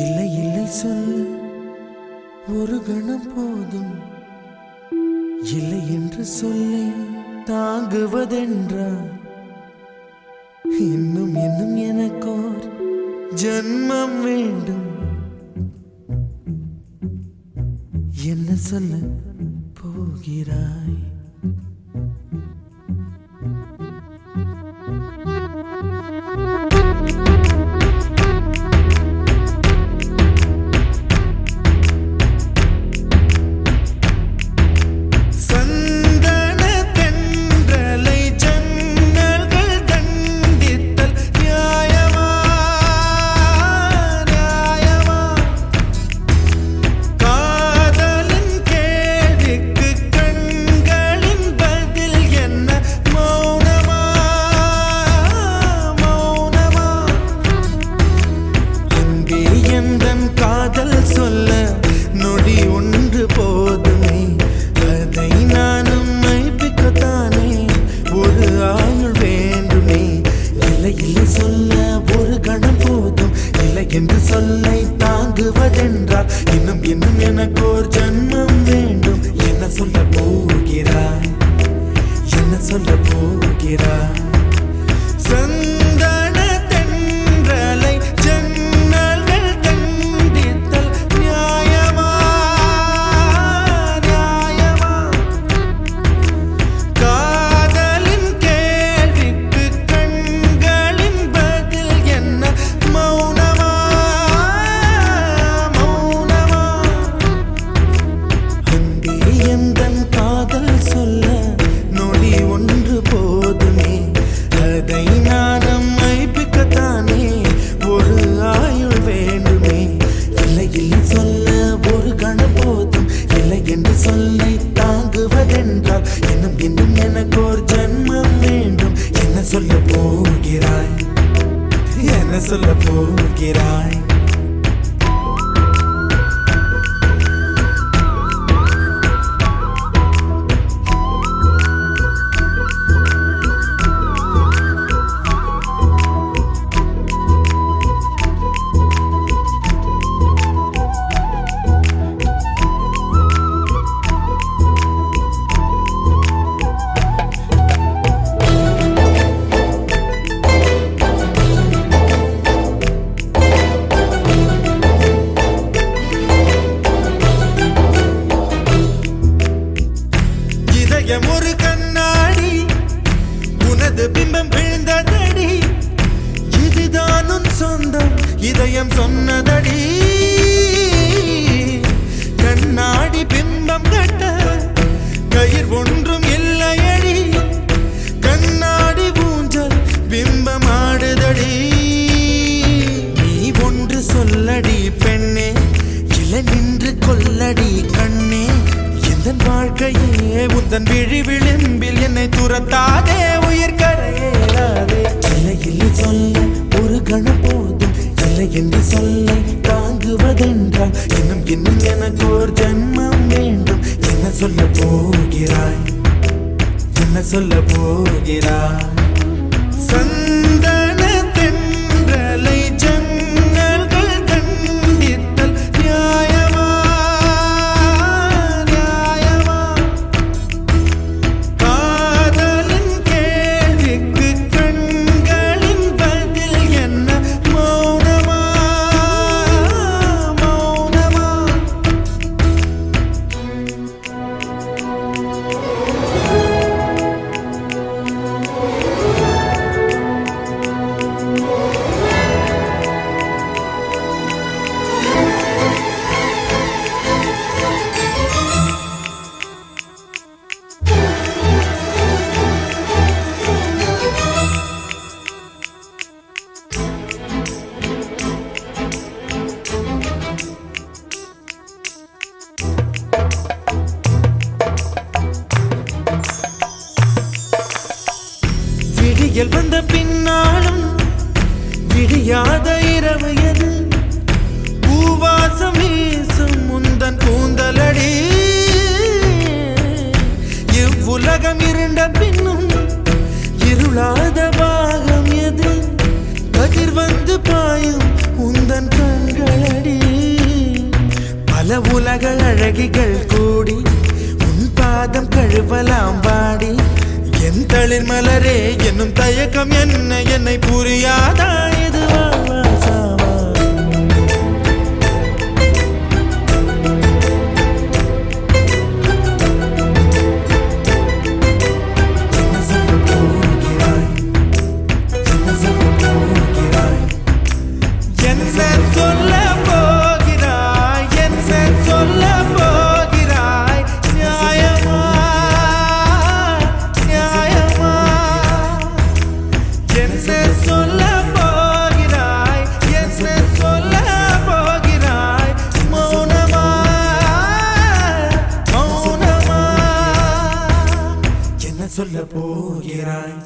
இல்லை இல்லை சொல்ல ஒரு கணம் போதும், இல்லை என்று சொல்லை தாங்குவதென்றா? இன்னும் இன்னும் எனக்கோர் ஜன்மம் வேண்டும். என்ன சொல்ல போகிறாய்? என்று சொல்லை தாங்குவதென்றால் இன்னும் இன்னும் எனக்கோர் ஜன்மம் வேண்டும். என்ன சொல்ல போகிறாய்? என்ன சொல்ல போகிறாய்? சந்தன தென்றலை ஜன்னல்கள் தண்டித்தல் நியாயமா நியாயமா? காதலின் கேள்விக்கு கண்களின் பதில் என்ன? மௌனமா மௌனமா? அன்பே எந்தன் காதல் சொல்ல நொடி ஒன்று போதுமே, அதை நானும் மைப்பிக்கத்தானே ஒரு ஆயுள் வேண்டுமே. இல்லை இல்லை சொல்ல ஒரு கணம் போதும், இல்லை என்று சொல்லை தாங்குவதென்றால் இன்னும் இன்னும் எனக்கோர் ஜன்மம் வேண்டும். என்ன சொல்ல போகிறாய்? என்ன சொல்ல போகிறாய்? ஒரு கண்ணாடி உனது பிம்பம் விழுந்ததடி, இதுதான் உன் சொந்தம் இதயம் சொன்னதடி. கண்ணாடி பிம்பம் கட்ட கயிர் ஒன்றும் இல்லையடி, கண்ணாடி ஊஞ்சல் பிம்பம் ஆடுதடி. நீ ஒன்று சொல்லடி பெண்ணே, இலை நின்று கொல்லடி கண்ணே. எந்தன் வாழ்க்கையே உந்தன் விழி விளிம்பில் என்னை துரத்தாதே, உயிர் கரையேறாதே. இல்லை இல்லை சொல்ல ஒரு கணம் போதும், இல்லை என்று சொல்லை தாங்குவதென்றால் இன்னும் இன்னும் எனக்கு ஒரு ஜன்மம் வேண்டும். என்ன சொல்ல போகிறாய்? என்ன சொல்ல போகிறாய்? சந்தன தென்றலை ஜன்னல்கள் தண்டித்தல் நியாயமா நியாயமா? காதலின் கேள்விக்கு கண்களின் பதில் என்ன? மௌனமா மௌனமா? விடியல் வந்த பின்னாலும் விடியாத இரவு எது? பூவாசம் வீசும் முந்தன் கூந்தலடி. இவ்வுலகம் இருண்ட பின்னும் இருளாத பாகம் எது? கதிர் வந்து பாயும் உந்தன் கண்களடி. பல உலக அழகிகள் கூடி உன் பாதம் கழுவலாம் வாடி என் தளிர் மலரே என்னும் தயக்கம் என்ன என்னை புரியாதா இது வாழ்வா சாவா சொல்ல போகிறாய் என் சொல்ல போகிறாய் நியாயமா நியாயமா என் சொல்ல போகிறாய் என் சொல்ல போகிறாய் மௌனமா மௌனமா என்ன சொல்ல போகிறாய்